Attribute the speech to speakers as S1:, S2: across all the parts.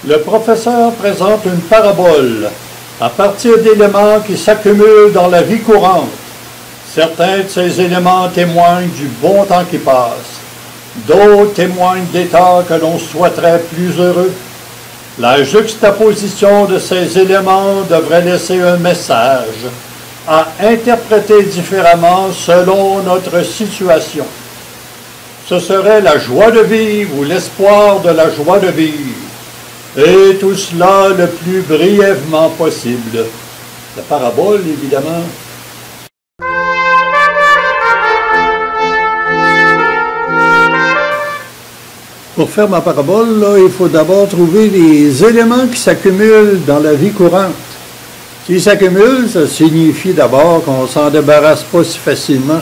S1: Le professeur présente une parabole à partir d'éléments qui s'accumulent dans la vie courante. Certains de ces éléments témoignent du bon temps qui passe. D'autres témoignent d'états que l'on souhaiterait plus heureux. La juxtaposition de ces éléments devrait laisser un message à interpréter différemment selon notre situation. Ce serait la joie de vivre ou l'espoir de la joie de vivre. Et tout cela le plus brièvement possible. La parabole, évidemment. Pour faire ma parabole, là, il faut d'abord trouver les éléments qui s'accumulent dans la vie courante. S'ils s'accumulent, ça signifie d'abord qu'on ne s'en débarrasse pas si facilement.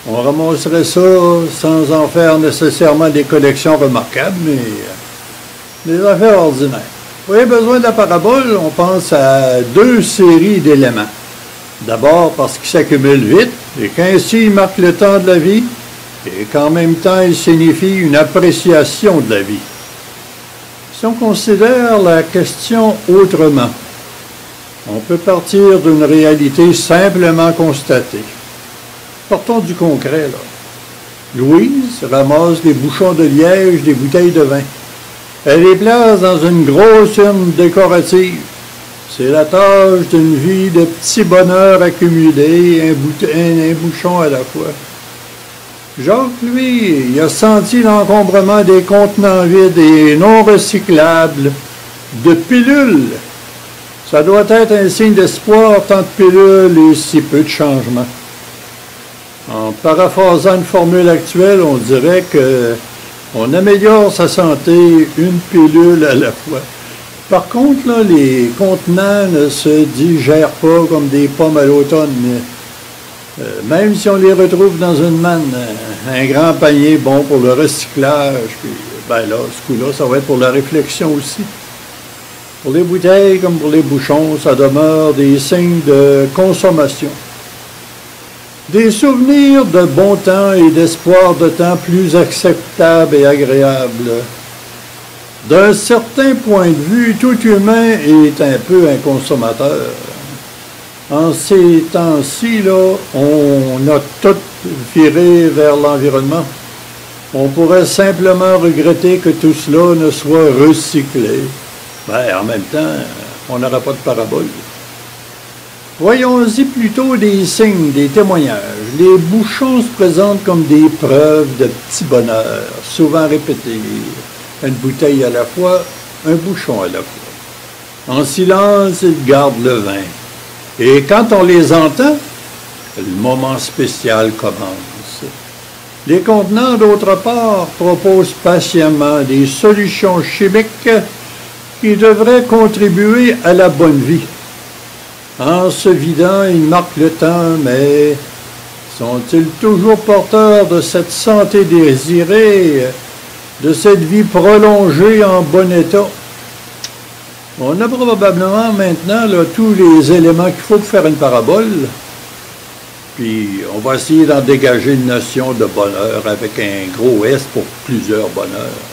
S1: On ramasserait ça sans en faire nécessairement des collections remarquables, mais des affaires ordinaires. Vous avez besoin de la parabole, on pense à deux séries d'éléments. D'abord parce qu'ils s'accumulent vite, et qu'ainsi ils marquent le temps de la vie, et qu'en même temps ils signifient une appréciation de la vie. Si on considère la question autrement, on peut partir d'une réalité simplement constatée. Partons du concret, là. Louise ramasse des bouchons de liège des bouteilles de vin. Elle les place dans une grosse urne décorative. C'est la tâche d'une vie de petits bonheurs accumulés, un bouchon à la fois. Jacques, lui, il a senti l'encombrement des contenants vides et non recyclables de pilules. Ça doit être un signe d'espoir, tant de pilules et si peu de changements. En paraphrasant une formule actuelle, on dirait qu'on améliore sa santé une pilule à la fois. Par contre, là, les contenants ne se digèrent pas comme des pommes à l'automne. Même si on les retrouve dans une manne, un grand panier bon pour le recyclage, puis ben là, ce coup-là, ça va être pour la réflexion aussi. Pour les bouteilles comme pour les bouchons, ça demeure des signes de consommation. Des souvenirs de bon temps et d'espoir de temps plus acceptables et agréables. D'un certain point de vue, tout humain est un peu un consommateur. En ces temps-ci, là, on a tout viré vers l'environnement. On pourrait simplement regretter que tout cela ne soit recyclé. Ben, en même temps, on n'aura pas de parabole. Voyons-y plutôt des signes, des témoignages. Les bouchons se présentent comme des preuves de petits bonheurs, souvent répétés. Une bouteille à la fois, un bouchon à la fois. En silence, ils gardent le vin. Et quand on les entend, le moment spécial commence. Les contenants, d'autre part, proposent patiemment des solutions chimiques qui devraient contribuer à la bonne vie. En se vidant, ils marquent le temps, mais sont-ils toujours porteurs de cette santé désirée, de cette vie prolongée en bon état? On a probablement maintenant là, tous les éléments qu'il faut pour faire une parabole, puis on va essayer d'en dégager une notion de bonheur avec un gros S pour plusieurs bonheurs.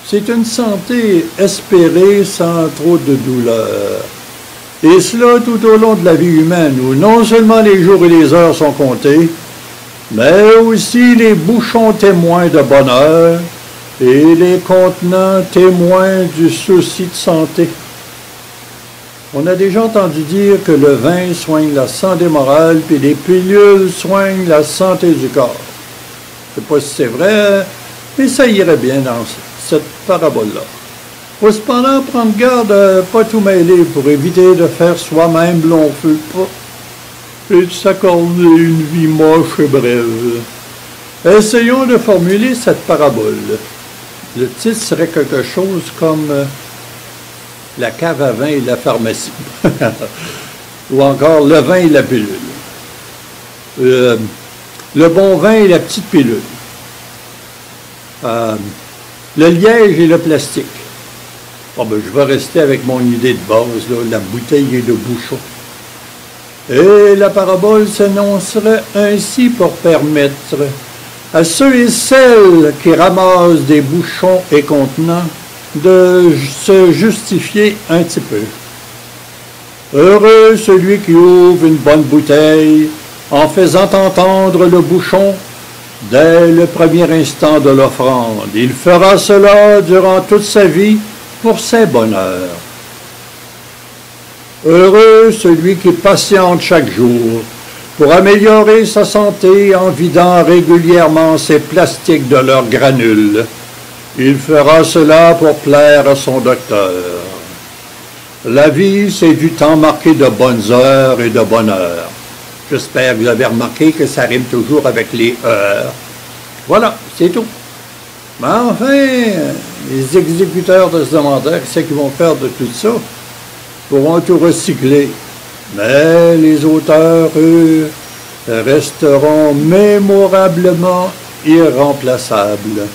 S1: C'est une santé espérée sans trop de douleur. Et cela tout au long de la vie humaine, où non seulement les jours et les heures sont comptés, mais aussi les bouchons témoins de bonheur et les contenants témoins du souci de santé. On a déjà entendu dire que le vin soigne la santé morale, puis les pilules soignent la santé du corps. Je ne sais pas si c'est vrai, mais ça irait bien dans cette parabole-là. Il faut cependant prendre garde à ne pas tout mêler pour éviter de faire soi-même long feu et de s'accorder une vie moche et brève. Essayons de formuler cette parabole. Le titre serait quelque chose comme la cave à vin et la pharmacie, ou encore le vin et la pilule. Le bon vin et la petite pilule. Le liège et le plastique. Bon, ben, je vais rester avec mon idée de base, là, la bouteille et le bouchon. Et la parabole s'annoncerait ainsi pour permettre à ceux et celles qui ramassent des bouchons et contenants de se justifier un petit peu. Heureux celui qui ouvre une bonne bouteille en faisant entendre le bouchon dès le premier instant de l'offrande. Il fera cela durant toute sa vie pour ses bonheurs. Heureux celui qui patiente chaque jour pour améliorer sa santé en vidant régulièrement ses plastiques de leurs granules. Il fera cela pour plaire à son docteur. La vie, c'est du temps marqué de bonnes heures et de bonheur. J'espère que vous avez remarqué que ça rime toujours avec les heures. Voilà, c'est tout. Mais enfin, les exécuteurs testamentaires, qu'est-ce qu'ils vont faire de tout ça? Ils pourront tout recycler. Mais les auteurs, eux, resteront mémorablement irremplaçables.